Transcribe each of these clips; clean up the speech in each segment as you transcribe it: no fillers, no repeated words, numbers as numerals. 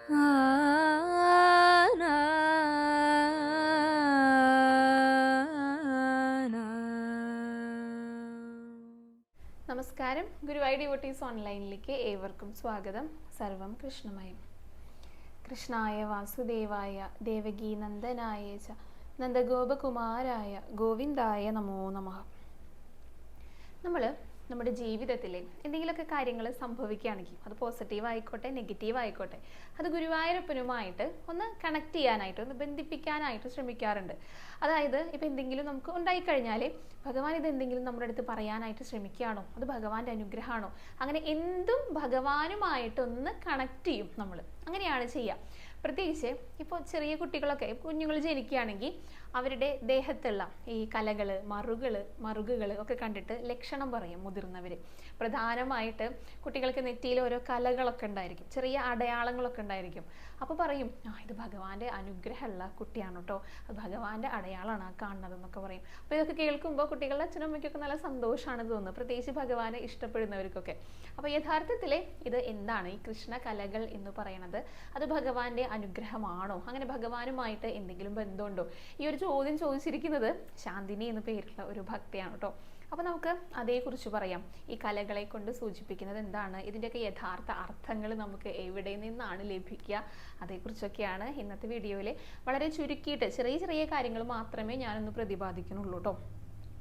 നമസ്കാരം. ഗുരുവായൂർ ഡിവോട്ടീസ് ഓൺലൈനിലേക്ക് ഏവർക്കും സ്വാഗതം. സർവം കൃഷ്ണമയം. കൃഷ്ണായ വാസുദേവായ ദേവകീ നന്ദനായ ച നന്ദഗോപകുമാരായ ഗോവിന്ദായ നമോ നമഃ. നമ്മുടെ ജീവിതത്തിൽ എന്തെങ്കിലുമൊക്കെ കാര്യങ്ങൾ സംഭവിക്കുകയാണെങ്കിൽ അത് പോസിറ്റീവ് ആയിക്കോട്ടെ നെഗറ്റീവ് ആയിക്കോട്ടെ, അത് ഗുരുവായൂരപ്പനുമായിട്ട് ഒന്ന് കണക്ട് ചെയ്യാനായിട്ട്, ഒന്ന് ബന്ധിപ്പിക്കാനായിട്ട് ശ്രമിക്കാറുണ്ട്. അതായത് ഇപ്പം എന്തെങ്കിലും നമുക്ക് ഉണ്ടായിക്കഴിഞ്ഞാൽ ഭഗവാൻ ഇതെന്തെങ്കിലും നമ്മുടെ അടുത്ത് പറയാനായിട്ട് ശ്രമിക്കുകയാണോ, അത് ഭഗവാന്റെ അനുഗ്രഹമാണോ, അങ്ങനെ എന്തും ഭഗവാനുമായിട്ടൊന്ന് കണക്ട് ചെയ്യും നമ്മൾ. അങ്ങനെയാണ് ചെയ്യുക. പ്രത്യേകിച്ച് ഇപ്പോൾ ചെറിയ കുട്ടികളൊക്കെ, കുഞ്ഞുങ്ങൾ ജനിക്കുകയാണെങ്കിൽ അവരുടെ ദേഹത്തുള്ള ഈ കലകൾ, മറുകുകൾ ഒക്കെ കണ്ടിട്ട് ലക്ഷണം പറയും മുതിർന്നവർ. പ്രധാനമായിട്ട് കുട്ടികൾക്ക് നെറ്റിയിൽ ഓരോ കലകളൊക്കെ ഉണ്ടായിരിക്കും, ചെറിയ അടയാളങ്ങളൊക്കെ ഉണ്ടായിരിക്കും. അപ്പോൾ പറയും, ഇത് ഭഗവാന്റെ അനുഗ്രഹമുള്ള കുട്ടിയാണ് കേട്ടോ, അത് ഭഗവാന്റെ അടയാളമാണ് ആ കാണുന്നത് എന്നൊക്കെ പറയും. അപ്പോൾ ഇതൊക്കെ കേൾക്കുമ്പോൾ കുട്ടികളുടെ അച്ഛനും അമ്മയ്ക്കൊക്കെ നല്ല സന്തോഷമാണ് തോന്നുന്നത്, പ്രത്യേകിച്ച് ഭഗവാനെ ഇഷ്ടപ്പെടുന്നവർക്കൊക്കെ. അപ്പോൾ യഥാർത്ഥത്തിൽ ഇത് എന്താണ് ഈ കൃഷ്ണ കലകൾ എന്ന് പറയുന്നത്? അത് ഭഗവാന്റെ അനുഗ്രഹമാണോ? അങ്ങനെ ഭഗവാനുമായിട്ട് എന്തെങ്കിലും ബന്ധമുണ്ടോ? ഈ ഒരു ചോദ്യം ചോദിച്ചിരിക്കുന്നത് ശാന്തിനി എന്ന് പേരുള്ള ഒരു ഭക്തയാണ് കേട്ടോ. അപ്പോൾ നമുക്ക് അതേക്കുറിച്ച് പറയാം. ഈ കലകളെ കൊണ്ട് സൂചിപ്പിക്കുന്നത് എന്താണ്, ഇതിൻ്റെയൊക്കെ യഥാർത്ഥ അർത്ഥങ്ങൾ നമുക്ക് എവിടെ നിന്നാണ് ലഭിക്കുക, അതേക്കുറിച്ചൊക്കെയാണ് ഇന്നത്തെ വീഡിയോയിൽ വളരെ ചുരുക്കിയിട്ട് ചെറിയ ചെറിയ കാര്യങ്ങൾ മാത്രമേ ഞാനൊന്ന് പ്രതിപാദിക്കുന്നുള്ളൂ കേട്ടോ.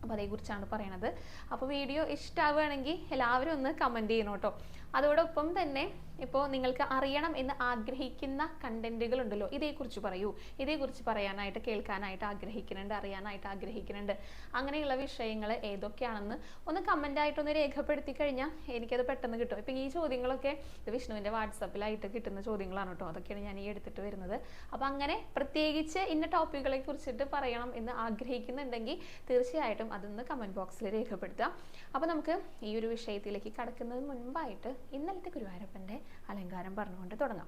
അപ്പോൾ അതേക്കുറിച്ചാണ് പറയണത്. അപ്പോൾ വീഡിയോ ഇഷ്ടമാവുകയാണെങ്കിൽ എല്ലാവരും ഒന്ന് കമൻറ്റ് ചെയ്യണം കേട്ടോ. അതോടൊപ്പം തന്നെ ഇപ്പോൾ നിങ്ങൾക്ക് അറിയണം എന്ന് ആഗ്രഹിക്കുന്ന കണ്ടന്റുകൾ ഉണ്ടല്ലോ, ഇതേക്കുറിച്ച് പറയൂ, ഇതേക്കുറിച്ച് പറയാനായിട്ട്, കേൾക്കാനായിട്ട് ആഗ്രഹിക്കുന്നുണ്ട്, അറിയാനായിട്ട് ആഗ്രഹിക്കുന്നുണ്ട്. അങ്ങനെയുള്ള വിഷയങ്ങൾ ഏതൊക്കെയാണെന്ന് ഒന്ന് കമൻ്റായിട്ടൊന്ന് രേഖപ്പെടുത്തി കഴിഞ്ഞാൽ എനിക്കത് പെട്ടെന്ന് കിട്ടും. ഇപ്പം ഈ ചോദ്യങ്ങളൊക്കെ ഇത് വിഷ്ണുവിൻ്റെ വാട്സപ്പിലായിട്ട് കിട്ടുന്ന ചോദ്യങ്ങളാണ് കേട്ടോ. അതൊക്കെയാണ് ഞാൻ ഈ എടുത്തിട്ട് വരുന്നത്. അപ്പോൾ അങ്ങനെ പ്രത്യേകിച്ച് ഇന്ന ടോപ്പിക്കുകളെ കുറിച്ചിട്ട് പറയണം എന്ന് ആഗ്രഹിക്കുന്നുണ്ടെങ്കിൽ തീർച്ചയായിട്ടും അതൊന്ന് കമൻറ്റ് ബോക്സിൽ രേഖപ്പെടുത്തുക. അപ്പോൾ നമുക്ക് ഈ ഒരു വിഷയത്തിലേക്ക് കടക്കുന്നതിന് മുൻപായിട്ട് ഇന്നലത്തെ ഗുരുവായൂരപ്പൻ്റെ അലങ്കാരം പറഞ്ഞുകൊണ്ട് തുടങ്ങാം.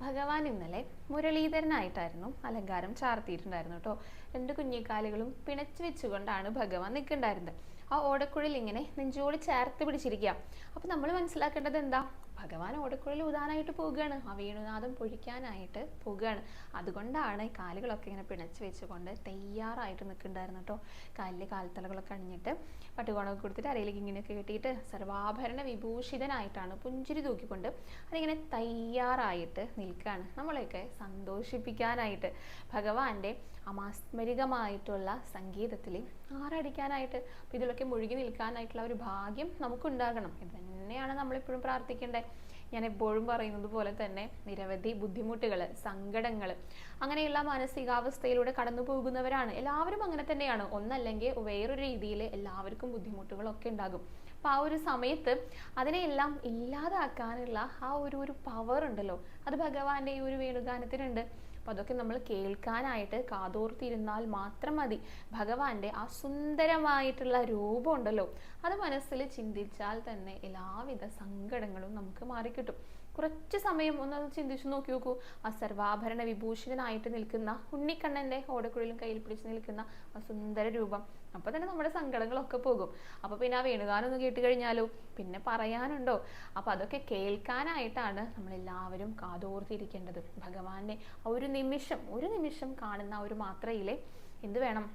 ഭഗവാൻ ഇന്നലെ മുരളീധരനായിട്ടായിരുന്നു അലങ്കാരം ചാർത്തിയിട്ടുണ്ടായിരുന്നു കേട്ടോ. 2 കുഞ്ഞിക്കാലുകളും പിണച്ചു വെച്ചുകൊണ്ടാണ് ഭഗവാൻ നിൽക്കുന്നുണ്ടായിരുന്നത്. ആ ഓടക്കുഴൽ ഇങ്ങനെ നെഞ്ചോട് ചേർത്ത് പിടിച്ചിരിക്കുക. അപ്പോൾ നമ്മൾ മനസ്സിലാക്കേണ്ടത് എന്താ, ഭഗവാൻ ഓടക്കുഴൽ ഊതാനായിട്ട് പോവുകയാണ്, ആ വേണുനാഥം പൊഴിക്കാനായിട്ട് പോവുകയാണ്. അതുകൊണ്ടാണ് ഈ കാലുകളൊക്കെ ഇങ്ങനെ പിണച്ച് വെച്ചുകൊണ്ട് തയ്യാറായിട്ട് നിൽക്കുന്നുണ്ടായിരുന്നു കേട്ടോ. കാലിലെ കാൽത്തലകളൊക്കെ അണിഞ്ഞിട്ട് പട്ടുകോണൊക്കെ കൊടുത്തിട്ട് അരയിലേക്ക് ഇങ്ങനെയൊക്കെ കെട്ടിയിട്ട് സർവാഭരണ വിഭൂഷിതനായിട്ടാണ് പുഞ്ചിരി തൂക്കിക്കൊണ്ട് അതിങ്ങനെ തയ്യാറായിട്ട് നിൽക്കുകയാണ്, നമ്മളെയൊക്കെ സന്തോഷിപ്പിക്കാനായിട്ട്, ഭഗവാന്റെ അമാസ്മരികമായിട്ടുള്ള സംഗീതത്തിൽ ആറടിക്കാനായിട്ട്. അപ്പോൾ ഇതിലൊക്കെ മുഴുകി നിൽക്കാനായിട്ടുള്ള ഒരു ഭാഗ്യം നമുക്കുണ്ടാകണം. ഇത് തന്നെയാണ് നമ്മളെപ്പോഴും പ്രാർത്ഥിക്കേണ്ടത്. ഞാൻ എപ്പോഴും പറയുന്നത് പോലെ തന്നെ നിരവധി ബുദ്ധിമുട്ടുകൾ, സങ്കടങ്ങൾ, അങ്ങനെയുള്ള മാനസികാവസ്ഥയിലൂടെ കടന്നു പോകുന്നവരാണ് എല്ലാവരും. അങ്ങനെ തന്നെയാണ്, ഒന്നല്ലെങ്കിൽ വേറൊരു രീതിയിൽ എല്ലാവർക്കും ബുദ്ധിമുട്ടുകളൊക്കെ ഉണ്ടാകും. അപ്പോൾ ആ ഒരു സമയത്ത് അതിനെയെല്ലാം ഇല്ലാതാക്കാനുള്ള ആ ഒരു പവർ ഉണ്ടല്ലോ, അത് ഭഗവാന്റെ ഈ ഒരു വേണുഗാനത്തിനുണ്ട്. അപ്പോൾ അതൊക്കെ നമ്മൾ കേൾക്കാനായിട്ട് കാതോർത്തിരുന്നാൽ മാത്രം മതി. ഭഗവാന്റെ ആ സുന്ദരമായിട്ടുള്ള രൂപം ഉണ്ടല്ലോ, അത് മനസ്സിൽ ചിന്തിച്ചാൽ തന്നെ എല്ലാവിധ സങ്കടങ്ങളും നമുക്ക് മാറിക്കിട്ടും. കുറച്ച് സമയം ഒന്ന് ചിന്തിച്ചു നോക്കി നോക്കൂ. ആ സർവാഭരണ വിഭൂഷിതനായിട്ട് നിൽക്കുന്ന ഉണ്ണിക്കണ്ണൻ്റെ ഓടക്കുഴലും കയ്യിൽ പിടിച്ച് നിൽക്കുന്ന ആ സുന്ദര രൂപം, അപ്പോൾ തന്നെ നമ്മുടെ സങ്കടങ്ങളൊക്കെ പോകും. അപ്പോൾ പിന്നെ ആ വേണുഗാനൊന്ന് കേട്ട് കഴിഞ്ഞാലോ പിന്നെ പറയാനുണ്ടോ? അപ്പോൾ അതൊക്കെ കേൾക്കാനായിട്ടാണ് നമ്മളെല്ലാവരും കാതോർത്തിരിക്കേണ്ടത്. ഭഗവാനെ ഒരു നിമിഷം കാണുന്ന ഒരു മാത്രയിലെ എന്ത് വേണം,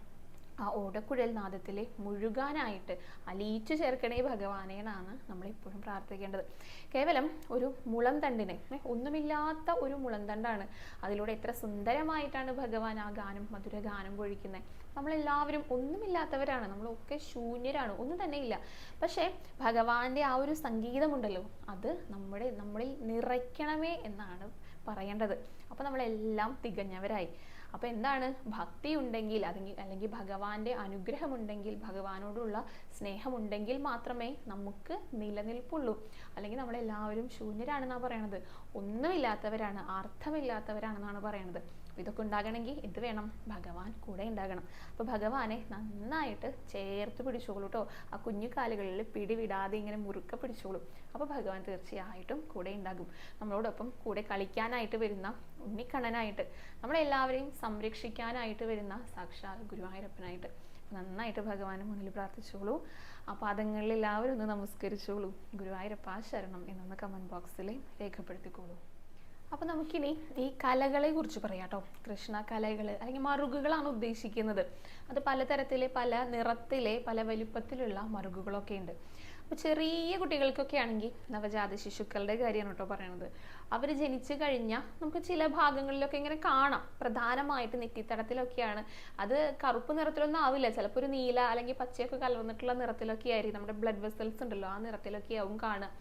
ആ ഓടക്കുഴൽ നാദത്തിൽ മുഴുകാനായിട്ട് അലിയിച്ചു ചേർക്കണേ ഭഗവാനെ എന്നാണ് നമ്മളെപ്പോഴും പ്രാർത്ഥിക്കേണ്ടത്. കേവലം ഒരു മുളം തണ്ടിനെ, ഒന്നുമില്ലാത്ത ഒരു മുളം തണ്ടാണ്, അതിലൂടെ എത്ര സുന്ദരമായിട്ടാണ് ഭഗവാൻ ആ ഗാനം, മധുര ഗാനം പൊഴിക്കുന്നത്. നമ്മളെല്ലാവരും ഒന്നുമില്ലാത്തവരാണ്, നമ്മളൊക്കെ ശൂന്യരാണ്, ഒന്നും തന്നെ ഇല്ല. പക്ഷേ ഭഗവാന്റെ ആ ഒരു സംഗീതമുണ്ടല്ലോ, അത് നമ്മളിൽ നിറയ്ക്കണമേ എന്നാണ് പറയേണ്ടത്. അപ്പോൾ നമ്മളെല്ലാം തികഞ്ഞവരായി. അപ്പോൾ എന്താണ്, ഭക്തി ഉണ്ടെങ്കിൽ അല്ലെങ്കിൽ ഭഗവാന്റെ അനുഗ്രഹമുണ്ടെങ്കിൽ, ഭഗവാനോടുള്ള സ്നേഹമുണ്ടെങ്കിൽ മാത്രമേ നമുക്ക് നിലനിൽപ്പുള്ളൂ. അല്ലെങ്കിൽ നമ്മളെല്ലാവരും ശൂന്യരാണെന്നാണ് പറയണത്, ഒന്നുമില്ലാത്തവരാണ്, അർത്ഥമില്ലാത്തവരാണെന്നാണ് പറയണത്. ഇതൊക്കെ ഉണ്ടാകണമെങ്കിൽ എന്ത് വേണം, ഭഗവാൻ കൂടെ ഉണ്ടാകണം. അപ്പോൾ ഭഗവാനെ നന്നായിട്ട് ചേർത്ത് പിടിച്ചോളൂ കേട്ടോ. ആ കുഞ്ഞു കാലുകളിൽ പിടിവിടാതെ ഇങ്ങനെ മുറുക്ക പിടിച്ചോളൂ. അപ്പോൾ ഭഗവാൻ തീർച്ചയായിട്ടും കൂടെ ഉണ്ടാകും. നമ്മളോടൊപ്പം കൂടെ കളിക്കാനായിട്ട് വരുന്ന ഉണ്ണിക്കണ്ണനായിട്ട്, നമ്മളെല്ലാവരെയും സംരക്ഷിക്കാനായിട്ട് വരുന്ന സാക്ഷാൽ ഗുരുവായൂരപ്പനായിട്ട് നന്നായിട്ട് ഭഗവാന് മുന്നിൽ പ്രാർത്ഥിച്ചോളൂ. ആ പാദങ്ങളിൽ എല്ലാവരും ഒന്ന് നമസ്കരിച്ചോളൂ. ഗുരുവായൂരപ്പ ശരണം എന്നൊന്ന് കമൻറ്റ് ബോക്സിൽ രേഖപ്പെടുത്തിക്കോളൂ. അപ്പോൾ നമുക്കിനി ഈ കലകളെ കുറിച്ച് പറയാം കേട്ടോ. കൃഷ്ണ കലകൾ അല്ലെങ്കിൽ മറുകുകളാണ് ഉദ്ദേശിക്കുന്നത്. അത് പലതരത്തിലെ, പല നിറത്തിലെ, പല വലുപ്പത്തിലുള്ള മറുകുകളൊക്കെ ഉണ്ട്. അപ്പോൾ ചെറിയ കുട്ടികൾക്കൊക്കെ ആണെങ്കിൽ, നവജാത ശിശുക്കളുടെ കാര്യമാണ് കേട്ടോ പറയണത്, അവർ ജനിച്ചു കഴിഞ്ഞാൽ നമുക്ക് ചില ഭാഗങ്ങളിലൊക്കെ ഇങ്ങനെ കാണാം. പ്രധാനമായിട്ട് നെറ്റിത്തടത്തിലൊക്കെയാണ്. അത് കറുപ്പ് നിറത്തിലൊന്നും ആവില്ല, ചിലപ്പോൾ ഒരു നീല അല്ലെങ്കിൽ പച്ചയൊക്കെ കലർന്നിട്ടുള്ള നിറത്തിലൊക്കെ ആയിരിക്കും. നമ്മുടെ ബ്ലഡ് വെസൽസ് ഉണ്ടല്ലോ, ആ നിറത്തിലൊക്കെ ആവും കാണുക.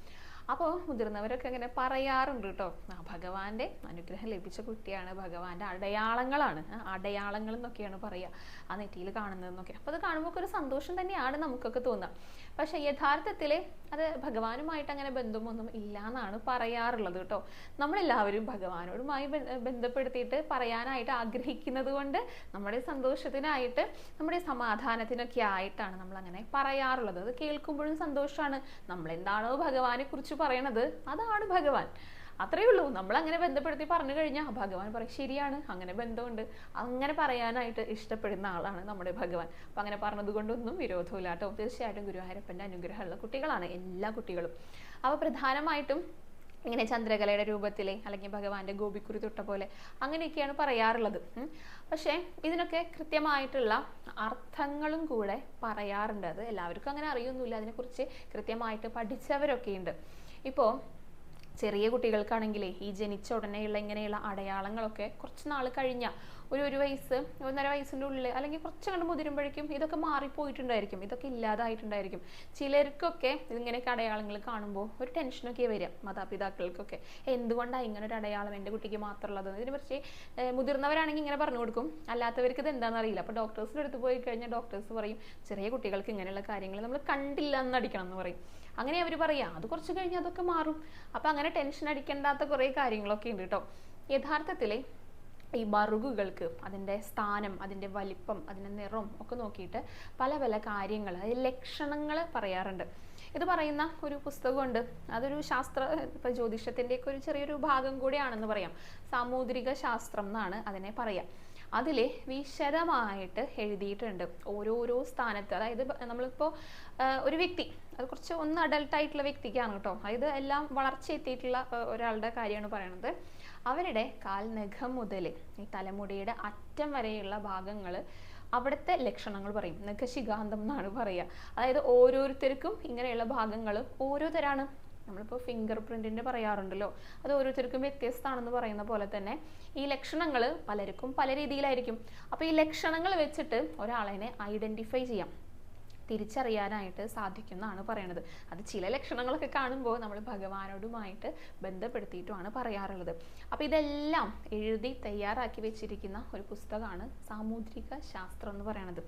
അപ്പോൾ മുതിർന്നവരൊക്കെ ഇങ്ങനെ പറയാറുണ്ട് കേട്ടോ, ഭഗവാന്റെ അനുഗ്രഹം ലഭിച്ച കുട്ടിയാണ്, ഭഗവാന്റെ അടയാളങ്ങളാണ്, അടയാളങ്ങൾ എന്നൊക്കെയാണ് പറയുക ആ നെറ്റിയിൽ കാണുന്നതെന്നൊക്കെ. അപ്പോൾ അത് കാണുമ്പോൾ ഒരു സന്തോഷം തന്നെയാണ് നമുക്കൊക്കെ തോന്നുക. പക്ഷെ യഥാർത്ഥത്തിൽ അത് ഭഗവാനുമായിട്ട് അങ്ങനെ ബന്ധമൊന്നും ഇല്ല എന്നാണ് പറയാറുള്ളത് കേട്ടോ. നമ്മളെല്ലാവരും ഭഗവാനോടുമായി ബന്ധപ്പെടുത്തിയിട്ട് പറയാനായിട്ട് ആഗ്രഹിക്കുന്നത് കൊണ്ട്, നമ്മുടെ സന്തോഷത്തിനായിട്ട്, നമ്മുടെ സമാധാനത്തിനൊക്കെ ആയിട്ടാണ് നമ്മൾ അങ്ങനെ പറയാറുള്ളത്. അത് കേൾക്കുമ്പോഴും സന്തോഷമാണ്. നമ്മളെന്താണോ ഭഗവാനെ കുറിച്ച് പറയണത് അതാണ് ഭഗവാൻ. അത്രയേ ഉള്ളൂ. നമ്മൾ അങ്ങനെ ബന്ധപ്പെടുത്തി പറഞ്ഞു കഴിഞ്ഞാൽ ഭഗവാൻ പറയും ശരിയാണ്, അങ്ങനെ ബന്ധമുണ്ട്. അങ്ങനെ പറയാനായിട്ട് ഇഷ്ടപ്പെടുന്ന ആളാണ് നമ്മുടെ ഭഗവാൻ. അപ്പം അങ്ങനെ പറഞ്ഞത് കൊണ്ടൊന്നും വിരോധമില്ല കേട്ടോ. തീർച്ചയായിട്ടും ഗുരുവായൂരപ്പൻ്റെ അനുഗ്രഹമുള്ള കുട്ടികളാണ് എല്ലാ കുട്ടികളും. അപ്പോൾ പ്രധാനമായിട്ടും ഇങ്ങനെ ചന്ദ്രകലയുടെ രൂപത്തിലെ അല്ലെങ്കിൽ ഭഗവാന്റെ ഗോപിക്കുറി തൊട്ട പോലെ അങ്ങനെയൊക്കെയാണ് പറയാറുള്ളത്. പക്ഷേ ഇതിനൊക്കെ കൃത്യമായിട്ടുള്ള അർത്ഥങ്ങളും കൂടെ പറയാറുണ്ട്. അത് എല്ലാവർക്കും അങ്ങനെ അറിയൊന്നുമില്ല, അതിനെക്കുറിച്ച് കൃത്യമായിട്ട് പഠിച്ചവരൊക്കെ ഉണ്ട്. ഇപ്പോൾ ചെറിയ കുട്ടികൾക്കാണെങ്കിലേ ഈ ജനിച്ച ഉടനെയുള്ള ഇങ്ങനെയുള്ള അടയാളങ്ങളൊക്കെ കുറച്ച് നാൾ കഴിഞ്ഞാൽ, ഒരു വയസ്സ് 1.5 വയസ്സിൻ്റെ ഉള്ളിൽ അല്ലെങ്കിൽ കുറച്ച് കണ്ട് മുതിരുമ്പോഴേക്കും ഇതൊക്കെ മാറിപ്പോയിട്ടുണ്ടായിരിക്കും, ഇതൊക്കെ ഇല്ലാതായിട്ടുണ്ടായിരിക്കും. ചിലർക്കൊക്കെ ഇതിങ്ങനെയൊക്കെ അടയാളങ്ങൾ കാണുമ്പോൾ ഒരു ടെൻഷനൊക്കെ വരിക മാതാപിതാക്കൾക്കൊക്കെ. എന്തുകൊണ്ടാണ് ഇങ്ങനെ ഒരു അടയാളം എൻ്റെ കുട്ടിക്ക് മാത്രമുള്ളത്? ഇതിനെ കുറിച്ച് മുതിർന്നവരാണെങ്കിൽ ഇങ്ങനെ പറഞ്ഞു കൊടുക്കും, അല്ലാത്തവർക്ക് ഇത് എന്താണെന്ന് അറിയില്ല. അപ്പോൾ ഡോക്ടേഴ്സിൻ്റെ അടുത്ത് പോയി കഴിഞ്ഞാൽ ഡോക്ടേഴ്സ് പറയും ചെറിയ കുട്ടികൾക്ക് ഇങ്ങനെയുള്ള കാര്യങ്ങൾ നമ്മൾ കണ്ടില്ല എന്നടിക്കണം എന്ന് പറയും. അങ്ങനെ അവർ പറയാം, അത് കുറച്ച് കഴിഞ്ഞാൽ അതൊക്കെ മാറും. അപ്പം അങ്ങനെ ടെൻഷൻ അടിക്കേണ്ടാത്ത കുറേ കാര്യങ്ങളൊക്കെ ഉണ്ട് കേട്ടോ. യഥാർത്ഥത്തിൽ ഈ മറുകുകൾക്ക് അതിൻ്റെ സ്ഥാനം, അതിൻ്റെ വലിപ്പം, അതിൻ്റെ നിറം ഒക്കെ നോക്കിയിട്ട് പല പല കാര്യങ്ങൾ, ലക്ഷണങ്ങൾ പറയാറുണ്ട്. ഇത് പറയുന്ന ഒരു പുസ്തകമുണ്ട്. അതൊരു ഇപ്പോൾ ജ്യോതിഷത്തിൻ്റെയൊക്കെ ഒരു ചെറിയൊരു ഭാഗം കൂടിയാണെന്ന് പറയാം. സാമുദ്രിക ശാസ്ത്രം എന്നാണ് അതിനെ പറയാം. അതിൽ വിശദമായിട്ട് എഴുതിയിട്ടുണ്ട് ഓരോരോ സ്ഥാനത്ത്. അതായത് നമ്മളിപ്പോൾ ഒരു വ്യക്തി, അത് കുറച്ച് ഒന്ന് അഡൽട്ടായിട്ടുള്ള വ്യക്തിക്കാണ് കേട്ടോ, അതായത് എല്ലാം വളർച്ച എത്തിയിട്ടുള്ള ഒരാളുടെ കാര്യമാണ് പറയണത്. അവരുടെ കാൽനഖം മുതൽ ഈ തലമുടിയുടെ അറ്റം വരെയുള്ള ഭാഗങ്ങൾ, അവിടുത്തെ ലക്ഷണങ്ങൾ പറയും. നഖശിഖാന്തം എന്നാണ് പറയുക. അതായത് ഓരോരുത്തർക്കും ഇങ്ങനെയുള്ള ഭാഗങ്ങൾ ഓരോ തരാണ്. നമ്മളിപ്പോൾ ഫിംഗർ പ്രിന്റിൻ്റെ പറയാറുണ്ടല്ലോ, അത് ഓരോരുത്തർക്കും വ്യത്യസ്തമാണെന്ന് പറയുന്ന പോലെ തന്നെ ഈ ലക്ഷണങ്ങൾ പലർക്കും പല രീതിയിലായിരിക്കും. അപ്പോൾ ഈ ലക്ഷണങ്ങൾ വെച്ചിട്ട് ഒരാളെ ഐഡൻറ്റിഫൈ ചെയ്യാം, തിരിച്ചറിയാനായിട്ട് സാധിക്കുന്നതാണ് പറയണത്. അത് ചില ലക്ഷണങ്ങളൊക്കെ കാണുമ്പോൾ നമ്മൾ ഭഗവാനോടുമായിട്ട് ബന്ധപ്പെടുത്തിയിട്ടുമാണ് പറയാറുള്ളത്. അപ്പോൾ ഇതെല്ലാം എഴുതി തയ്യാറാക്കി വെച്ചിരിക്കുന്ന ഒരു പുസ്തകമാണ് സാമുദ്രിക ശാസ്ത്രം എന്ന് പറയണത്.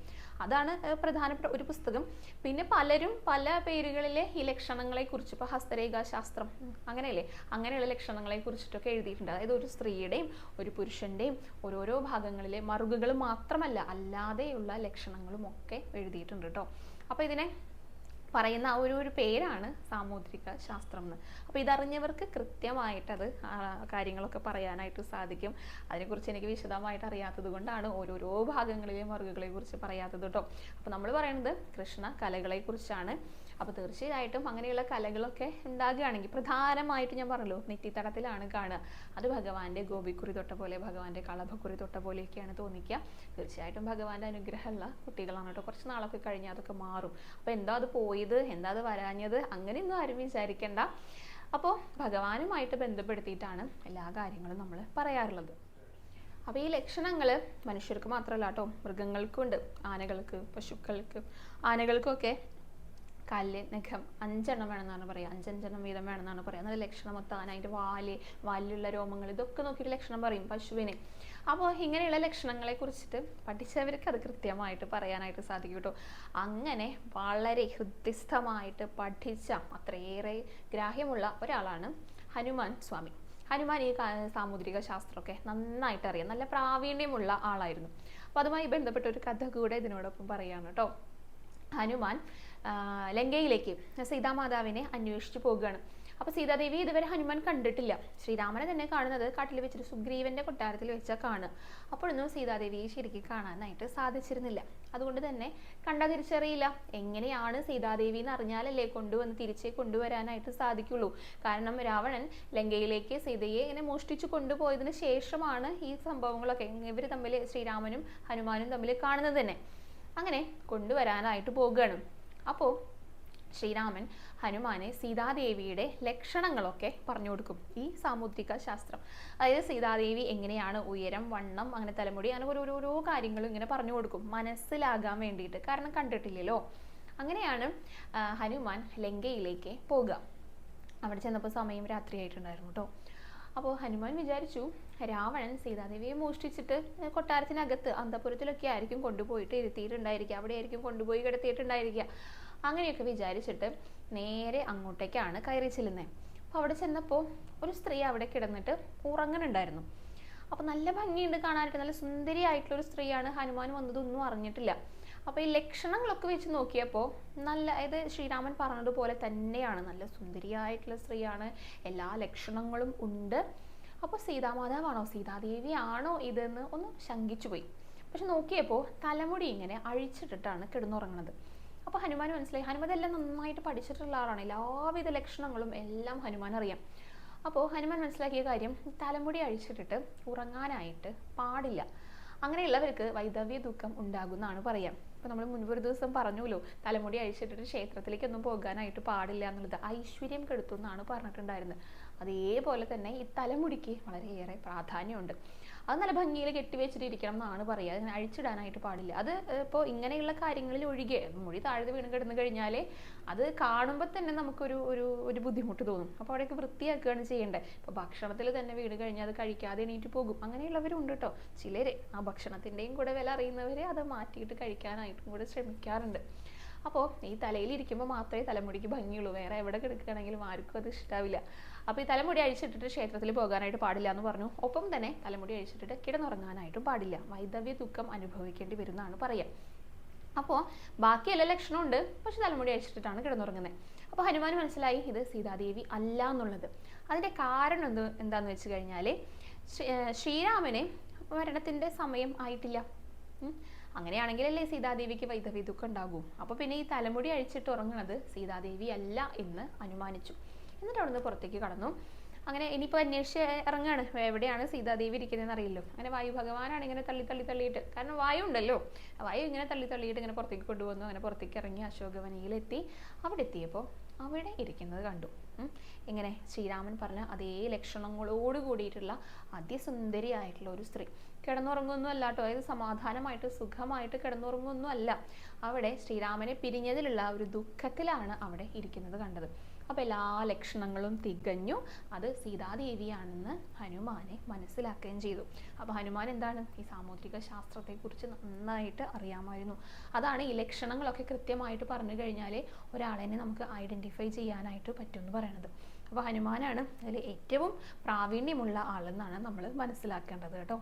അതാണ് പ്രധാനപ്പെട്ട ഒരു പുസ്തകം. പിന്നെ പലരും പല പേരുകളിലെ ഈ ലക്ഷണങ്ങളെ കുറിച്ച്, ഇപ്പോൾ ഹസ്തരേഖാശാസ്ത്രം അങ്ങനെയല്ലേ, അങ്ങനെയുള്ള ലക്ഷണങ്ങളെ കുറിച്ചിട്ടൊക്കെ എഴുതിയിട്ടുണ്ട്. അതായത് ഒരു സ്ത്രീയുടെയും ഒരു പുരുഷൻ്റെയും ഓരോരോ ഭാഗങ്ങളിലെ മറുകുകൾ മാത്രമല്ല, അല്ലാതെയുള്ള ലക്ഷണങ്ങളും ഒക്കെ എഴുതിയിട്ടുണ്ട് കേട്ടോ. അപ്പോൾ ഇതിനെ പറയുന്ന ആ ഒരു പേരാണ് സാമുദ്രിക ശാസ്ത്രം എന്ന്. അപ്പോൾ ഇതറിഞ്ഞവർക്ക് കൃത്യമായിട്ടത് കാര്യങ്ങളൊക്കെ പറയാനായിട്ട് സാധിക്കും. അതിനെക്കുറിച്ച് എനിക്ക് വിശദമായിട്ട് അറിയാത്തത് കൊണ്ടാണ് ഓരോരോ ഭാഗങ്ങളിലെയും മറുകുകളെ കുറിച്ച് പറയാത്തത് കേട്ടോ. അപ്പോൾ നമ്മൾ പറയുന്നത് കൃഷ്ണ കലകളെ കുറിച്ചാണ്. അപ്പോൾ തീർച്ചയായിട്ടും അങ്ങനെയുള്ള കലകളൊക്കെ ഉണ്ടാകുകയാണെങ്കിൽ, പ്രധാനമായിട്ട് ഞാൻ പറഞ്ഞല്ലോ നെറ്റിത്തടത്തിലാണ് കാണുക, അത് ഭഗവാന്റെ ഗോപിക്കുറി തൊട്ട പോലെ, ഭഗവാന്റെ കളഭക്കുറി തൊട്ട പോലെയൊക്കെയാണ് തോന്നിക്കുക. തീർച്ചയായിട്ടും ഭഗവാന്റെ അനുഗ്രഹമുള്ള കുട്ടികളാണ് കേട്ടോ. കുറച്ച് നാളൊക്കെ കഴിഞ്ഞാൽ അതൊക്കെ മാറും. അപ്പോൾ എന്താ അത് പോയത്, എന്താ അത് വരാഞ്ഞത്, അങ്ങനെയൊന്നും ആരും വിചാരിക്കേണ്ട. അപ്പോൾ ഭഗവാനുമായിട്ട് ബന്ധപ്പെടുത്തിയിട്ടാണ് എല്ലാ കാര്യങ്ങളും നമ്മൾ പറയാറുള്ളത്. അപ്പോൾ ഈ ലക്ഷണങ്ങൾ മനുഷ്യർക്ക് മാത്രമല്ല കേട്ടോ, മൃഗങ്ങൾക്കും ഉണ്ട്. ആനകൾക്ക്, പശുക്കൾക്ക്, ആനകൾക്കൊക്കെ കാലിലെ നഖം 5 എണ്ണം വേണമെന്നാണ് പറയുക. 5 വീതം വേണമെന്നാണ് പറയുക. നല്ല ലക്ഷണം മൊത്തം അതിൻ്റെ വാലിലുള്ള രോമങ്ങൾ, ഇതൊക്കെ നോക്കിയിട്ട് ലക്ഷണം പറയും പശുവിന്. അപ്പോൾ ഇങ്ങനെയുള്ള ലക്ഷണങ്ങളെ കുറിച്ചിട്ട് പഠിച്ചവർക്ക് അത് കൃത്യമായിട്ട് പറയാനായിട്ട് സാധിക്കും കേട്ടോ. അങ്ങനെ വളരെ ഹൃദ്യസ്ഥമായിട്ട് പഠിച്ച, അത്രയേറെ ഗ്രാഹ്യമുള്ള ഒരാളാണ് ഹനുമാൻ സ്വാമി. ഹനുമാൻ ഈ സാമുദ്രിക ശാസ്ത്രമൊക്കെ നന്നായിട്ട് അറിയാം, നല്ല പ്രാവീണ്യമുള്ള ആളായിരുന്നു. അപ്പോൾ അതുമായി ബന്ധപ്പെട്ട ഒരു കഥ കൂടെ ഇതിനോടൊപ്പം പറയുകയാണ് കേട്ടോ. ഹനുമാൻ ലങ്കയിലേക്ക് സീതാമാതാവിനെ അന്വേഷിച്ച് പോകുകയാണ്. അപ്പോൾ സീതാദേവി ഇതുവരെ ഹനുമാൻ കണ്ടിട്ടില്ല. ശ്രീരാമനെ തന്നെ കാണുന്നത് കാട്ടിൽ വെച്ചിട്ട് സുഗ്രീവന്റെ കൊട്ടാരത്തിൽ വെച്ചാൽ കാണുക. അപ്പോഴൊന്നും സീതാദേവിയെ ശരിക്കും കാണാനായിട്ട് സാധിച്ചിരുന്നില്ല. അതുകൊണ്ട് തന്നെ കണ്ടാൽ തിരിച്ചറിയില്ല. എങ്ങനെയാണ് സീതാദേവി എന്ന് അറിഞ്ഞാലല്ലേ തിരിച്ചേ കൊണ്ടുവരാനായിട്ട് സാധിക്കുള്ളൂ. കാരണം രാവണൻ ലങ്കയിലേക്ക് സീതയെ ഇങ്ങനെ മോഷ്ടിച്ചു കൊണ്ടുപോയതിന് ശേഷമാണ് ഈ സംഭവങ്ങളൊക്കെ ഇവർ തമ്മിൽ, ശ്രീരാമനും ഹനുമാനും തമ്മിൽ കാണുന്നത് തന്നെ. അങ്ങനെ കൊണ്ടുവരാനായിട്ട് പോകുകയാണ്. അപ്പോൾ ശ്രീരാമൻ ഹനുമാനെ സീതാദേവിയുടെ ലക്ഷണങ്ങളൊക്കെ പറഞ്ഞു കൊടുക്കും. ഈ സാമുദ്രിക ശാസ്ത്രം, അതായത് സീതാദേവി എങ്ങനെയാണ്, ഉയരം, വണ്ണം, അങ്ങനെ തലമുടി, അങ്ങനെ ഓരോരോ കാര്യങ്ങളും ഇങ്ങനെ പറഞ്ഞു കൊടുക്കും മനസ്സിലാകാൻ വേണ്ടിയിട്ട്. കാരണം കണ്ടിട്ടില്ലല്ലോ. അങ്ങനെയാണ് ഹനുമാൻ ലങ്കയിലേക്ക് പോകുക. അവിടെ ചെന്നപ്പോൾ സമയം രാത്രിയായിട്ടുണ്ടായിരുന്നു കേട്ടോ. അപ്പോൾ ഹനുമാൻ വിചാരിച്ചു രാവണൻ സീതാദേവിയെ മോഷ്ടിച്ചിട്ട് കൊട്ടാരത്തിനകത്ത് അന്തപുരത്തിലൊക്കെ ആയിരിക്കും കൊണ്ടുപോയിട്ട് ഇരുത്തിയിട്ടുണ്ടായിരിക്കുക, അവിടെ ആയിരിക്കും കൊണ്ടുപോയി കിടത്തിയിട്ടുണ്ടായിരിക്കുക. അങ്ങനെയൊക്കെ വിചാരിച്ചിട്ട് നേരെ അങ്ങോട്ടേക്കാണ് കയറി ചെല്ലുന്നത്. അപ്പോൾ അവിടെ ചെന്നപ്പോൾ ഒരു സ്ത്രീ അവിടെ കിടന്നിട്ട് ഉറങ്ങുന്നുണ്ടായിരുന്നു. അപ്പോൾ നല്ല ഭംഗിയുണ്ട് കാണാനായിട്ട്, നല്ല സുന്ദരിയായിട്ടുള്ള ഒരു സ്ത്രീയാണ്. ഹനുമാൻ വന്നതൊന്നും അറിഞ്ഞിട്ടില്ല. അപ്പോൾ ഈ ലക്ഷണങ്ങളൊക്കെ വെച്ച് നോക്കിയപ്പോൾ അതായത് ശ്രീരാമൻ പറഞ്ഞതുപോലെ തന്നെയാണ്, നല്ല സുന്ദരിയായിട്ടുള്ള സ്ത്രീയാണ്, എല്ലാ ലക്ഷണങ്ങളും ഉണ്ട്. അപ്പോൾ സീതാമാതാവാണോ, സീതാദേവിയാണോ ഇതെന്ന് ഒന്ന് ശങ്കിച്ചു പോയി. പക്ഷെ നോക്കിയപ്പോൾ തലമുടി ഇങ്ങനെ അഴിച്ചിട്ടിട്ടാണ് കിടന്നുറങ്ങുന്നത്. അപ്പോൾ ഹനുമാൻ മനസ്സിലായി, ഹനുമാൻ എല്ലാം നന്നായിട്ട് പഠിച്ചിട്ടുള്ള ആളാണ്, എല്ലാവിധ ലക്ഷണങ്ങളും എല്ലാം ഹനുമാൻ അറിയാം. അപ്പോൾ ഹനുമാൻ മനസ്സിലാക്കിയ കാര്യം, തലമുടി അഴിച്ചിട്ടിട്ട് ഉറങ്ങാനായിട്ട് പാടില്ല. അങ്ങനെയുള്ളവർക്ക് വൈധവ്യ ദുഃഖം ഉണ്ടാകുമെന്നാണ് പറയാം. ഇപ്പൊ നമ്മൾ മുൻപൊരു ദിവസം പറഞ്ഞല്ലോ, തലമുടി അഴിച്ചിട്ടിട്ട് ക്ഷേത്രത്തിലേക്കൊന്നും പോകാനായിട്ട് പാടില്ല എന്നുള്ളത് ഐശ്വര്യം കെടുത്തും എന്നാണ് പറഞ്ഞിട്ടുണ്ടായിരുന്നത്. അതേപോലെ തന്നെ ഈ തലമുടിക്ക് വളരെയേറെ പ്രാധാന്യമുണ്ട്. അത് നല്ല ഭംഗിയിൽ കെട്ടിവെച്ചിട്ടിരിക്കണം എന്നാണ് പറയുക. അങ്ങനെ അഴിച്ചിടാനായിട്ട് പാടില്ല. അത് ഇപ്പോൾ ഇങ്ങനെയുള്ള കാര്യങ്ങളിൽ ഒഴികെ മുടി താഴ്ന്ന് വീണ് കിടന്നു കഴിഞ്ഞാൽ അത് കാണുമ്പോൾ തന്നെ നമുക്കൊരു ഒരു ബുദ്ധിമുട്ട് തോന്നും. അപ്പോൾ അവിടെയൊക്കെ വൃത്തിയാക്കുകയാണ് ചെയ്യേണ്ടത്. ഇപ്പോൾ ഭക്ഷണത്തിൽ തന്നെ വീണ് കഴിഞ്ഞാൽ അത് കഴിക്കാതെ എണീറ്റ് പോകും. അങ്ങനെയുള്ളവരുണ്ട് കേട്ടോ. ചിലർ ആ ഭക്ഷണത്തിൻ്റെയും കൂടെ വില അറിയുന്നവർ അത് മാറ്റിയിട്ട് കഴിക്കാനായിട്ടും കൂടെ ശ്രമിക്കാറുണ്ട്. അപ്പോൾ ഈ തലയിലിരിക്കുമ്പോൾ മാത്രമേ തലമുടിക്ക് ഭംഗിയുള്ളൂ. വേറെ എവിടെ കിടക്കുകയാണെങ്കിലും ആർക്കും അത് ഇഷ്ടാവില്ല. അപ്പോൾ ഈ തലമുടി അഴിച്ചിട്ടിട്ട് ക്ഷേത്രത്തിൽ പോകാനായിട്ട് പാടില്ല എന്ന് പറഞ്ഞു. ഒപ്പം തന്നെ തലമുടി അഴിച്ചിട്ടിട്ട് കിടന്നുറങ്ങാനായിട്ടും പാടില്ല. വൈധവ്യ ദുഃഖം അനുഭവിക്കേണ്ടി വരുന്നതാണ് പറയുക. അപ്പോൾ ബാക്കി എല്ലാ ലക്ഷണവും ഉണ്ട്, പക്ഷെ തലമുടി അഴിച്ചിട്ടിട്ടാണ് കിടന്നുറങ്ങുന്നത്. അപ്പോൾ ഹനുമാൻ മനസ്സിലായി ഇത് സീതാദേവി അല്ല എന്നുള്ളത്. അതിൻ്റെ കാരണം എന്താണെന്ന് വെച്ച് കഴിഞ്ഞാൽ ശ്രീരാമന് മരണത്തിൻ്റെ സമയം ആയിട്ടില്ല. അങ്ങനെയാണെങ്കിലല്ലേ സീതാദേവിക്ക് വൈധവ്യ ദുഃഖം ഉണ്ടാകൂ. അപ്പോൾ പിന്നെ ഈ തലമുടി അഴിച്ചിട്ട് ഉറങ്ങുന്നത് സീതാദേവി അല്ല എന്ന് അനുമാനിച്ചു. എന്നിട്ട് അവിടുന്ന് പുറത്തേക്ക് കടന്നു. അങ്ങനെ ഇനിയിപ്പോൾ അന്വേഷിച്ച് ഇറങ്ങാണ്, എവിടെയാണ് സീതാദേവി ഇരിക്കുന്നതെന്ന് അറിയില്ലോ. അങ്ങനെ വായു ഭഗവാനാണ് ഇങ്ങനെ തള്ളിയിട്ട്, കാരണം വായു ഉണ്ടല്ലോ, വായു ഇങ്ങനെ തള്ളിയിട്ട് ഇങ്ങനെ പുറത്തേക്ക് കൊണ്ടുവന്നു. അങ്ങനെ പുറത്തേക്ക് ഇറങ്ങി അശോകവനിയിലെത്തി. അവിടെ എത്തിയപ്പോൾ അവിടെ ഇരിക്കുന്നത് കണ്ടു. ഇങ്ങനെ ശ്രീരാമൻ പറഞ്ഞ അതേ ലക്ഷണങ്ങളോട് കൂടിയിട്ടുള്ള അതിസുന്ദരിയായിട്ടുള്ള ഒരു സ്ത്രീ. കിടന്നുറങ്ങുമൊന്നും അല്ല കേട്ടോ, അതായത് സമാധാനമായിട്ട് സുഖമായിട്ട് കിടന്നുറങ്ങുമൊന്നും അല്ല. അവിടെ ശ്രീരാമനെ പിരിഞ്ഞതിലുള്ള ഒരു ദുഃഖത്തിലാണ് അവിടെ ഇരിക്കുന്നത് കണ്ടത്. അപ്പോൾ എല്ലാ ലക്ഷണങ്ങളും തികഞ്ഞു. അത് സീതാദേവിയാണെന്ന് ഹനുമാനെ മനസ്സിലാക്കുകയും ചെയ്തു. അപ്പോൾ ഹനുമാൻ എന്താണ്, ഈ സാമുദ്രിക ശാസ്ത്രത്തെക്കുറിച്ച് നന്നായിട്ട് അറിയാമായിരുന്നു. അതാണ് ഈ ലക്ഷണങ്ങളൊക്കെ കൃത്യമായിട്ട് പറഞ്ഞു കഴിഞ്ഞാൽ ഒരാളെ നമുക്ക് ഐഡൻറ്റിഫൈ ചെയ്യാനായിട്ട് പറ്റുമെന്ന് പറയുന്നത്. അപ്പോൾ ഹനുമാനാണ് അതിൽ ഏറ്റവും പ്രാവീണ്യമുള്ള ആളെന്നാണ് നമ്മൾ മനസ്സിലാക്കേണ്ടത് കേട്ടോ.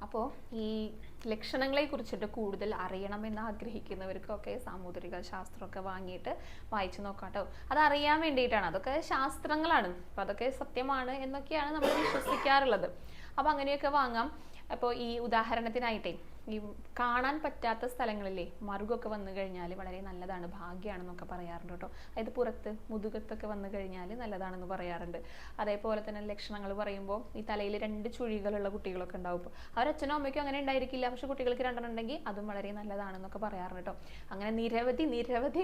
അപ്പോൾ ഈ ലക്ഷണങ്ങളെ കുറിച്ചിട്ട് കൂടുതൽ അറിയണമെന്ന് ആഗ്രഹിക്കുന്നവർക്കൊക്കെ സാമുദ്രിക ശാസ്ത്രമൊക്കെ വാങ്ങിയിട്ട് വായിച്ചു നോക്കാം കേട്ടോ. അതറിയാൻ വേണ്ടിയിട്ടാണ്. അതൊക്കെ ശാസ്ത്രങ്ങളാണ്, അപ്പോൾ അതൊക്കെ സത്യമാണ് എന്നൊക്കെയാണ് നമ്മൾ വിശ്വസിക്കാറുള്ളത്. അപ്പോൾ അങ്ങനെയൊക്കെ വാങ്ങാം. അപ്പോൾ ഈ ഉദാഹരണത്തിനായിട്ടേ ഈ കാണാൻ പറ്റാത്ത സ്ഥലങ്ങളിലെ മറുകൊക്കെ വന്നു കഴിഞ്ഞാൽ വളരെ നല്ലതാണ്, ഭാഗ്യമാണെന്നൊക്കെ പറയാറുണ്ട് കേട്ടോ. അതായത് പുറത്ത് മുതുകത്തൊക്കെ വന്നു കഴിഞ്ഞാൽ നല്ലതാണെന്ന് പറയാറുണ്ട്. അതേപോലെ തന്നെ ലക്ഷണങ്ങൾ പറയുമ്പോൾ ഈ തലയിൽ 2 ചുഴികളുള്ള കുട്ടികളൊക്കെ ഉണ്ടാവും. ഇപ്പോൾ അവരച്ഛനോ അമ്മയ്ക്കോ അങ്ങനെ ഉണ്ടായിരിക്കില്ല, പക്ഷെ കുട്ടികൾക്ക് 2 ഉണ്ടെങ്കിൽ അതും വളരെ നല്ലതാണെന്നൊക്കെ പറയാറുണ്ട് കേട്ടോ. അങ്ങനെ നിരവധി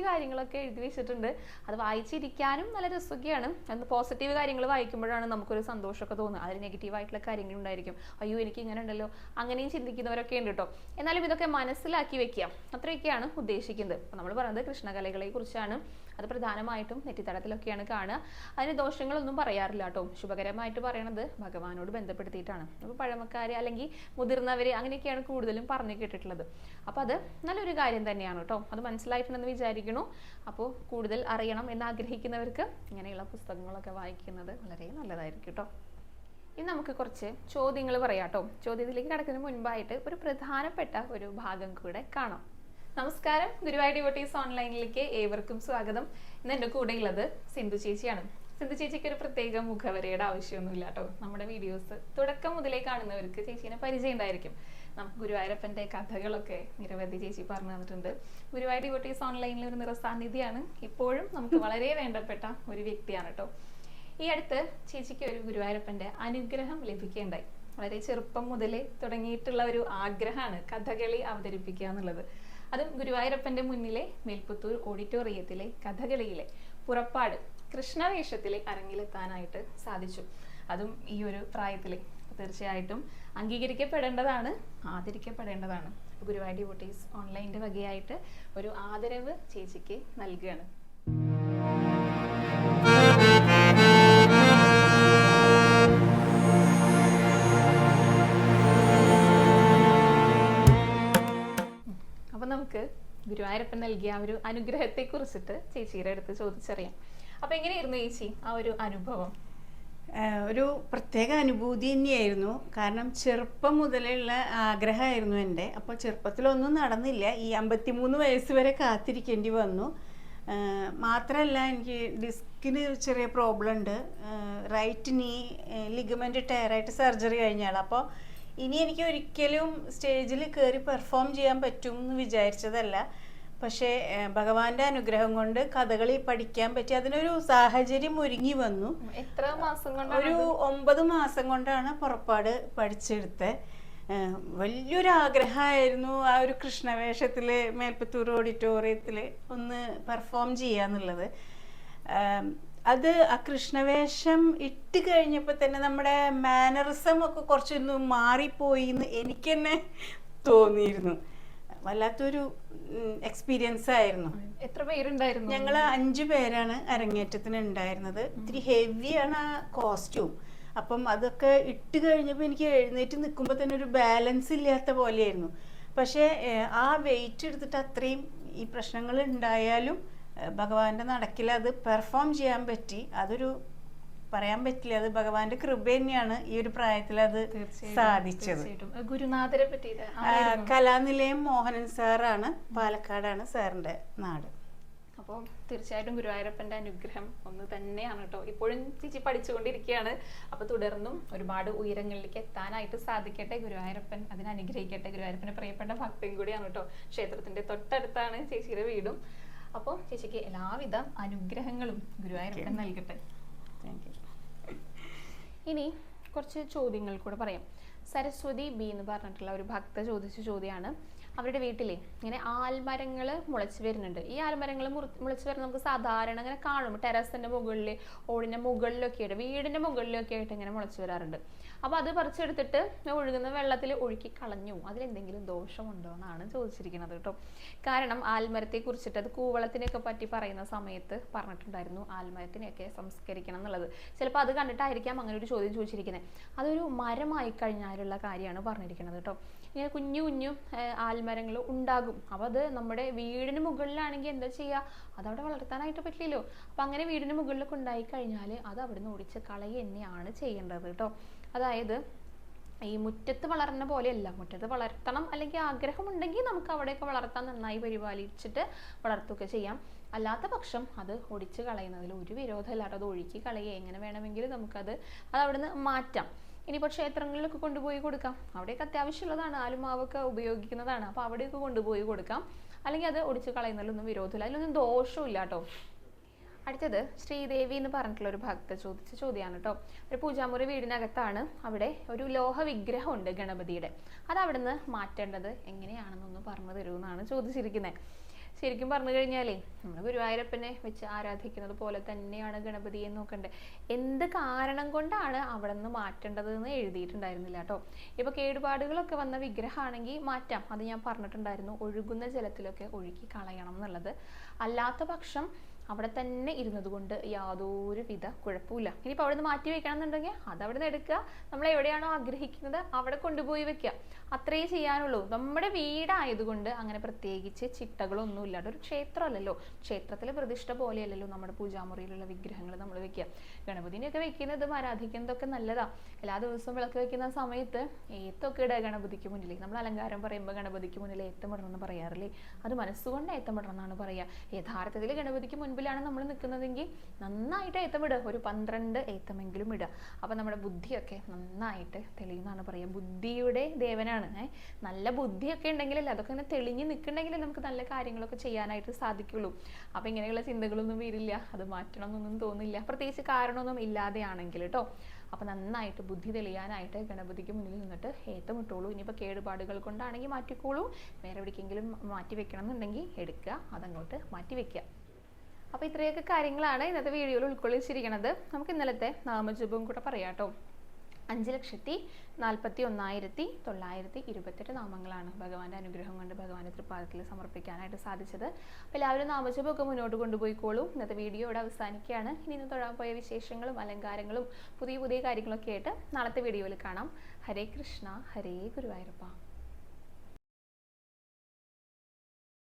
കാര്യങ്ങളൊക്കെ എഴുതി വെച്ചിട്ടുണ്ട്. അത് വായിച്ചിരിക്കാനും നല്ല രസമൊക്കെയാണ്. അത് പോസിറ്റീവ് കാര്യങ്ങൾ വായിക്കുമ്പോഴാണ് നമുക്കൊരു സന്തോഷമൊക്കെ തോന്നുക. അതിൽ നെഗറ്റീവായിട്ടുള്ള കാര്യങ്ങൾ ഉണ്ടായിരിക്കും. അയ്യോ എനിക്ക് ഇങ്ങനെ ഉണ്ടല്ലോ, അങ്ങനെയും ചിന്തിക്കുന്നവരൊക്കെ ഉണ്ട് കേട്ടോ. എന്നാലും ഇതൊക്കെ മനസ്സിലാക്കി വെക്കുക, അത്രയൊക്കെയാണ് ഉദ്ദേശിക്കുന്നത്. അപ്പോൾ നമ്മൾ പറയുന്നത് കൃഷ്ണകലകളെ കുറിച്ചാണ്. അത് പ്രധാനമായിട്ടും നെറ്റിത്തടത്തിലൊക്കെയാണ് കാണുക. അതിന് ദോഷങ്ങളൊന്നും പറയാറില്ല കേട്ടോ. ശുഭകരമായിട്ട് പറയണത് ഭഗവാനോട് ബന്ധപ്പെടുത്തിയിട്ടാണ്. അപ്പോൾ പഴമക്കാർ അല്ലെങ്കിൽ മുതിർന്നവർ അങ്ങനെയൊക്കെയാണ് കൂടുതലും പറഞ്ഞു കേട്ടിട്ടുള്ളത്. അപ്പോൾ അത് നല്ലൊരു കാര്യം തന്നെയാണ് കേട്ടോ. അത് മനസ്സിലായിട്ടുണ്ടെന്ന് വിചാരിക്കുന്നു. അപ്പോൾ കൂടുതൽ അറിയണം എന്ന് ആഗ്രഹിക്കുന്നവർക്ക് ഇങ്ങനെയുള്ള പുസ്തകങ്ങളൊക്കെ വായിക്കുന്നത് വളരെ നല്ലതായിരിക്കും കേട്ടോ. ഇനി നമുക്ക് കുറച്ച് ചോദ്യങ്ങൾ പറയാം കേട്ടോ. ചോദ്യത്തിലേക്ക് കടക്കുന്നതിന് മുൻപായിട്ട് ഒരു പ്രധാനപ്പെട്ട ഒരു ഭാഗം കൂടെ കാണാം. നമസ്കാരം, ഗുരുവായൂർ ഡിവോട്ടീസ് ഓൺലൈനിലേക്ക് ഏവർക്കും സ്വാഗതം. ഇന്ന് എൻ്റെ കൂടെ ഉള്ളത് സിന്ധു ചേച്ചിയാണ്. സിന്ധു ചേച്ചിക്ക് ഒരു പ്രത്യേക മുഖവരയുടെ ആവശ്യമൊന്നുമില്ല കേട്ടോ. നമ്മുടെ വീഡിയോസ് തുടക്കം മുതലേ കാണുന്നവർക്ക് ചേച്ചീനെ പരിചയം ഉണ്ടായിരിക്കും. നമുക്ക് ഗുരുവായൂരപ്പന്റെ കഥകളൊക്കെ നിരവധി ചേച്ചി പറഞ്ഞു തന്നിട്ടുണ്ട്. ഗുരുവായൂർ ഡിവോട്ടീസ് ഓൺലൈനിൽ ഒരു നിറസാന്നിധ്യമാണ്. ഇപ്പോഴും നമുക്ക് വളരെ വേണ്ടപ്പെട്ട ഒരു വ്യക്തിയാണ് കേട്ടോ. ഈ അടുത്ത് ചേച്ചിക്ക് ഒരു ഗുരുവായൂരപ്പന്റെ അനുഗ്രഹം ലഭിക്കുകയുണ്ടായി. വളരെ ചെറുപ്പം മുതലേ തുടങ്ങിയിട്ടുള്ള ഒരു ആഗ്രഹമാണ് കഥകളി അവതരിപ്പിക്കുക എന്നുള്ളത്. അതും ഗുരുവായൂരപ്പന്റെ മുന്നിലെ മേൽപ്പുത്തൂർ ഓഡിറ്റോറിയത്തിലെ കഥകളിയിലെ പുറപ്പാട് കൃഷ്ണവേഷത്തിലെ അരങ്ങിലെത്താനായിട്ട് സാധിച്ചു. അതും ഈ ഒരു പ്രായത്തിലെ. തീർച്ചയായിട്ടും അംഗീകരിക്കപ്പെടേണ്ടതാണ്, ആദരിക്കപ്പെടേണ്ടതാണ്. ഗുരുവായൂർ ഡിവോട്ടീസ് ഓൺലൈൻ്റെ വകയായിട്ട് ഒരു ആദരവ് ചേച്ചിക്ക് നൽകുകയാണ്. അപ്പൊ നമുക്ക് ഗുരുവായൂരപ്പൻ നൽകിയ ആ ഒരു അനുഗ്രഹത്തെ കുറിച്ചിട്ട് ചേച്ചിയുടെ അടുത്ത് ചോദിച്ചറിയാം. അപ്പൊ എങ്ങനെയായിരുന്നു ചേച്ചി ആ ഒരു അനുഭവം? ഒരു പ്രത്യേക അനുഭൂതി തന്നെയായിരുന്നു. കാരണം ചെറുപ്പം മുതലുള്ള ആഗ്രഹമായിരുന്നു എൻ്റെ. അപ്പോൾ ചെറുപ്പത്തിലൊന്നും നടന്നില്ല. ഈ 53 വയസ്സ് വരെ കാത്തിരിക്കേണ്ടി വന്നു. മാത്രമല്ല, എനിക്ക് ഡിസ്കിന് ചെറിയ പ്രോബ്ലം ഉണ്ട്. റൈറ്റ് നീ ലിഗമെൻ്റ് ടയറായിട്ട് സർജറി കഴിഞ്ഞാൽ. അപ്പോൾ ഇനി എനിക്ക് ഒരിക്കലും സ്റ്റേജിൽ കയറി പെർഫോം ചെയ്യാൻ പറ്റും എന്ന് വിചാരിച്ചതല്ല. പക്ഷേ ഭഗവാന്റെ അനുഗ്രഹം കൊണ്ട് കഥകളി പഠിക്കാൻ പറ്റി. അതിനൊരു സാഹചര്യം ഒരുങ്ങി വന്നു. എത്ര മാസം കൊണ്ട്? ഒരു 9 മാസം കൊണ്ടാണ് പുറപ്പാട് പഠിച്ചെടുത്തത്. വലിയൊരു ആഗ്രഹമായിരുന്നു ആ ഒരു കൃഷ്ണവേഷത്തിൽ മേൽപ്പത്തൂർ ഓഡിറ്റോറിയത്തിൽ ഒന്ന് പെർഫോം ചെയ്യാന്നുള്ളത്. അത് ആ കൃഷ്ണവേഷം ഇട്ട് കഴിഞ്ഞപ്പോൾ തന്നെ നമ്മുടെ മാനറിസം ഒക്കെ കുറച്ചൊന്ന് മാറിപ്പോയി എന്ന് എനിക്ക് തന്നെ തോന്നിയിരുന്നു. വല്ലാത്തൊരു എക്സ്പീരിയൻസ് ആയിരുന്നു. എത്ര പേരുണ്ടായിരുന്നു? ഞങ്ങൾ 5 പേരാണ് അരങ്ങേറ്റത്തിന് ഉണ്ടായിരുന്നത്. ഇത്തിരി ഹെവിയാണ് ആ കോസ്റ്റ്യൂം. അപ്പം അതൊക്കെ ഇട്ട് കഴിഞ്ഞപ്പോൾ എനിക്ക് എഴുന്നേറ്റ് നിൽക്കുമ്പോൾ തന്നെ ഒരു ബാലൻസ് ഇല്ലാത്ത പോലെയായിരുന്നു. പക്ഷേ ആ വെയിറ്റ് എടുത്തിട്ട് അത്രയും ഈ പ്രശ്നങ്ങൾ ഉണ്ടായാലും ഭഗവാന്റെ നടക്കിൽ അത് പെർഫോം ചെയ്യാൻ പറ്റി. അതൊരു പറയാൻ പറ്റില്ല, അത് ഭഗവാന്റെ കൃപ തന്നെയാണ് ഈ ഒരു പ്രായത്തിൽ അത് സാധിച്ചത്. ഗുരുനാഥരെ പറ്റി കലാനിലയം മോഹനൻ സാറാണ്, പാലക്കാടാണ് സാറിന്റെ നാട്. അപ്പോൾ തീർച്ചയായിട്ടും ഗുരുവായൂരപ്പന്റെ അനുഗ്രഹം ഒന്ന് തന്നെയാണ് കേട്ടോ. ഇപ്പോഴും ചേച്ചി പഠിച്ചുകൊണ്ടിരിക്കുകയാണ്. അപ്പൊ തുടർന്നും ഒരുപാട് ഉയരങ്ങളിലേക്ക് എത്താനായിട്ട് സാധിക്കട്ടെ. ഗുരുവായൂരപ്പൻ അതിനെ അനുഗ്രഹിക്കട്ടെ. ഗുരുവായൂരപ്പന്റെ പ്രിയപ്പെട്ട ഭക്തയും കൂടിയാണ് കേട്ടോ. ക്ഷേത്രത്തിന്റെ തൊട്ടടുത്താണ് ചേച്ചിയുടെ വീടും. അപ്പോൾ ചേച്ചിക്ക് എല്ലാവിധ അനുഗ്രഹങ്ങളും ഗുരുവായൂരപ്പൻ നൽകട്ടെ. ഇനി കുറച്ച് ചോദ്യങ്ങൾ കൂടെ പറയാം. സരസ്വതി ബി എന്ന് പറഞ്ഞിട്ടുള്ള ഒരു ഭക്ത ചോദിച്ച ചോദ്യമാണ്. അവരുടെ വീട്ടിലെ ഇങ്ങനെ ആൽമരങ്ങൾ മുളച്ച് വരുന്നുണ്ട്. ഈ ആൽമരങ്ങൾ മുളച്ച് വരുന്നത് നമുക്ക് സാധാരണ ഇങ്ങനെ കാണും. ടെറസിന്റെ മുകളിൽ, ഓടിന്റെ മുകളിലൊക്കെ ആയിട്ട്, വീടിന്റെ മുകളിലൊക്കെ ആയിട്ട് ഇങ്ങനെ മുളച്ച് വരാറുണ്ട്. അപ്പൊ അത് പറിച്ചെടുത്തിട്ട് ഒഴുകുന്ന വെള്ളത്തിൽ ഒഴുക്കി കളഞ്ഞു. അതിലെന്തെങ്കിലും ദോഷമുണ്ടോ എന്നാണ് ചോദിച്ചിരിക്കുന്നത് കേട്ടോ. കാരണം ആൽമരത്തെ കുറിച്ചിട്ട് അത് കൂവളത്തിനെയൊക്കെ പറ്റി പറയുന്ന സമയത്ത് പറഞ്ഞിട്ടുണ്ടായിരുന്നു ആൽമരത്തിനെയൊക്കെ സംസ്കരിക്കണം എന്നുള്ളത്. ചിലപ്പോൾ അത് കണ്ടിട്ടായിരിക്കാം അങ്ങനെ ഒരു ചോദ്യം ചോദിച്ചിരിക്കുന്നത്. അതൊരു മരമായി കഴിഞ്ഞാലുള്ള കാര്യമാണ് പറഞ്ഞിരിക്കുന്നത് കേട്ടോ. ഇങ്ങനെ കുഞ്ഞു കുഞ്ഞു ആൽമരങ്ങൾ ഉണ്ടാകും. അപ്പോൾ അത് നമ്മുടെ വീടിന് മുകളിലാണെങ്കിൽ എന്താ ചെയ്യുക? അതവിടെ വളർത്താനായിട്ട് പറ്റില്ലല്ലോ. അപ്പം അങ്ങനെ വീടിന് മുകളിലൊക്കെ ഉണ്ടായി കഴിഞ്ഞാൽ അത് അവിടെ നിന്ന് ഓടിച്ച് കളയുക തന്നെയാണ് ചെയ്യേണ്ടത് കേട്ടോ. അതായത് ഈ മുറ്റത്ത് വളർന്ന പോലെയല്ല. മുറ്റത്ത് വളർത്തണം അല്ലെങ്കിൽ ആഗ്രഹമുണ്ടെങ്കിൽ നമുക്ക് അവിടെയൊക്കെ വളർത്താൻ, നന്നായി പരിപാലിച്ചിട്ട് വളർത്തുകയൊക്കെ ചെയ്യാം. അല്ലാത്ത പക്ഷം അത് ഒടിച്ച് കളയുന്നതിൽ ഒരു വിരോധമില്ല. അത് ഒഴുക്കി കളയുക, എങ്ങനെ വേണമെങ്കിലും നമുക്കത് അവിടുന്ന് മാറ്റാം. ഇനിയിപ്പോൾ ക്ഷേത്രങ്ങളിലൊക്കെ കൊണ്ടുപോയി കൊടുക്കാം. അവിടെയൊക്കെ അത്യാവശ്യമുള്ളതാണ്, ആലുമാവൊക്കെ ഉപയോഗിക്കുന്നതാണ്. അപ്പോൾ അവിടെയൊക്കെ കൊണ്ടുപോയി കൊടുക്കാം. അല്ലെങ്കിൽ അത് ഒടിച്ച് കളയുന്നതിലൊന്നും വിരോധമില്ല, അതിലൊന്നും ദോഷമില്ല കേട്ടോ. അടുത്തത് ശ്രീദേവി എന്ന് പറഞ്ഞിട്ടുള്ള ഒരു ഭക്ത ചോദിച്ച ചോദ്യമാണ് കേട്ടോ. ഒരു പൂജാമുറി വീടിനകത്താണ്. അവിടെ ഒരു ലോഹ വിഗ്രഹം ഉണ്ട് ഗണപതിയുടെ. അത് അവിടെ നിന്ന് മാറ്റേണ്ടത് എങ്ങനെയാണെന്നൊന്ന് പറഞ്ഞു തരുമെന്നാണ് ചോദിച്ചിരിക്കുന്നത്. ശരിക്കും പറഞ്ഞു കഴിഞ്ഞാലേ നമ്മൾ ഗുരുവായൂരപ്പനെ വെച്ച് ആരാധിക്കുന്നത് പോലെ തന്നെയാണ് ഗണപതിയെ നോക്കണ്ടേ. എന്ത് കാരണം കൊണ്ടാണ് അവിടെ നിന്ന് മാറ്റേണ്ടത് എന്ന് എഴുതിയിട്ടുണ്ടായിരുന്നില്ല കേട്ടോ. ഇപ്പൊ കേടുപാടുകളൊക്കെ വന്ന വിഗ്രഹമാണെങ്കിൽ മാറ്റാം, അത് ഞാൻ പറഞ്ഞിട്ടുണ്ടായിരുന്നു. ഒഴുകുന്ന ജലത്തിലൊക്കെ ഒഴുക്കി കളയണം എന്നുള്ളത്. അല്ലാത്ത പക്ഷം അവിടെ തന്നെ ഇരുന്നത് കൊണ്ട് യാതൊരു വിധ കുഴപ്പമില്ല. ഇനിയിപ്പോൾ അവിടെ നിന്ന് മാറ്റി വെക്കണം എന്നുണ്ടെങ്കിൽ അത് അവിടെ നിന്ന് എടുക്കുക, നമ്മൾ എവിടെയാണോ ആഗ്രഹിക്കുന്നത് അവിടെ കൊണ്ടുപോയി വെക്കുക. അത്രേ ചെയ്യാനുള്ളൂ. നമ്മുടെ വീടായതുകൊണ്ട് അങ്ങനെ പ്രത്യേകിച്ച് ചിട്ടകളൊന്നും ഇല്ലാണ്ട്, ഒരു ക്ഷേത്രമല്ലല്ലോ, ക്ഷേത്രത്തിലെ പ്രതിഷ്ഠ പോലെയല്ലല്ലോ നമ്മുടെ പൂജാമുറിയിലുള്ള വിഗ്രഹങ്ങൾ നമ്മൾ വെക്കുക. ഗണപതിനെയൊക്കെ വെക്കുന്നതും ആരാധിക്കുന്നതൊക്കെ നല്ലതാ. എല്ലാ ദിവസവും വിളക്ക് വെക്കുന്ന സമയത്ത് ഏത്തൊക്കെ ഇടുക ഗണപതിക്ക് മുന്നിൽ. നമ്മൾ അലങ്കാരം പറയുമ്പോൾ ഗണപതിക്ക് മുന്നിൽ ഏത്തമിടണം എന്ന് പറയാറില്ലേ? അത് മനസ്സുകൊണ്ട് ഏത്തമിടണം എന്നാണ് പറയുക. യഥാർത്ഥത്തിൽ ഗണപതിക്ക് മുൻപ് മുമ്പിലാണ് നമ്മൾ നിൽക്കുന്നതെങ്കിൽ നന്നായിട്ട് ഏത്തം ഇടുക, ഒരു 12 ഏത്തമെങ്കിലും ഇടുക. അപ്പോൾ നമ്മുടെ ബുദ്ധിയൊക്കെ നന്നായിട്ട് തെളിയുന്നതാണ് പറയുക. ബുദ്ധിയുടെ ദേവനാണ്. നല്ല ബുദ്ധിയൊക്കെ ഉണ്ടെങ്കിലല്ലേ അതൊക്കെ ഇങ്ങനെ തെളിഞ്ഞ് നിൽക്കണമെങ്കിൽ നമുക്ക് നല്ല കാര്യങ്ങളൊക്കെ ചെയ്യാനായിട്ട് സാധിക്കുള്ളൂ. അപ്പോൾ ഇങ്ങനെയുള്ള ചിന്തകളൊന്നും വരില്ല, അത് മാറ്റണം എന്നൊന്നും തോന്നില്ല, പ്രത്യേകിച്ച് കാരണമൊന്നും ഇല്ലാതെയാണെങ്കിൽ കേട്ടോ. അപ്പോൾ നന്നായിട്ട് ബുദ്ധി തെളിയാനായിട്ട് ഗണപതിക്ക് മുന്നിൽ നിന്നിട്ട് ഏത്തം ഇട്ടോളൂ. ഇനിയിപ്പോൾ കേടുപാടുകൾ കൊണ്ടാണെങ്കിൽ മാറ്റിക്കോളൂ, വേറെ എവിടേക്കെങ്കിലും മാറ്റി വെക്കണം എന്നുണ്ടെങ്കിൽ എടുക്കുക, അതങ്ങോട്ട് മാറ്റി വെക്കുക. അപ്പോൾ ഇത്രയൊക്കെ കാര്യങ്ങളാണ് ഇന്നത്തെ വീഡിയോയിൽ ഉൾക്കൊള്ളിച്ചിരിക്കുന്നത്. നമുക്ക് ഇന്നലത്തെ നാമജപവും കൂടെ പറയാം കേട്ടോ. 5,41,928 നാമങ്ങളാണ് ഭഗവാന്റെ അനുഗ്രഹം കൊണ്ട് ഭഗവാന്റെ തൃപ്പാദത്തിൽ സമർപ്പിക്കാനായിട്ട് സാധിച്ചത്. അപ്പോൾ എല്ലാവരും നാമജപമൊക്കെ മുന്നോട്ട് കൊണ്ടുപോയിക്കോളൂ. ഇന്നത്തെ വീഡിയോ ഇവിടെ അവസാനിക്കുകയാണ്. ഇന്ന് തൊഴാൻ പോയ വിശേഷങ്ങളും അലങ്കാരങ്ങളും പുതിയ പുതിയ കാര്യങ്ങളൊക്കെ ആയിട്ട് നാളത്തെ വീഡിയോയിൽ കാണാം. ഹരേ കൃഷ്ണ, ഹരേ ഗുരുവായൂരപ്പ.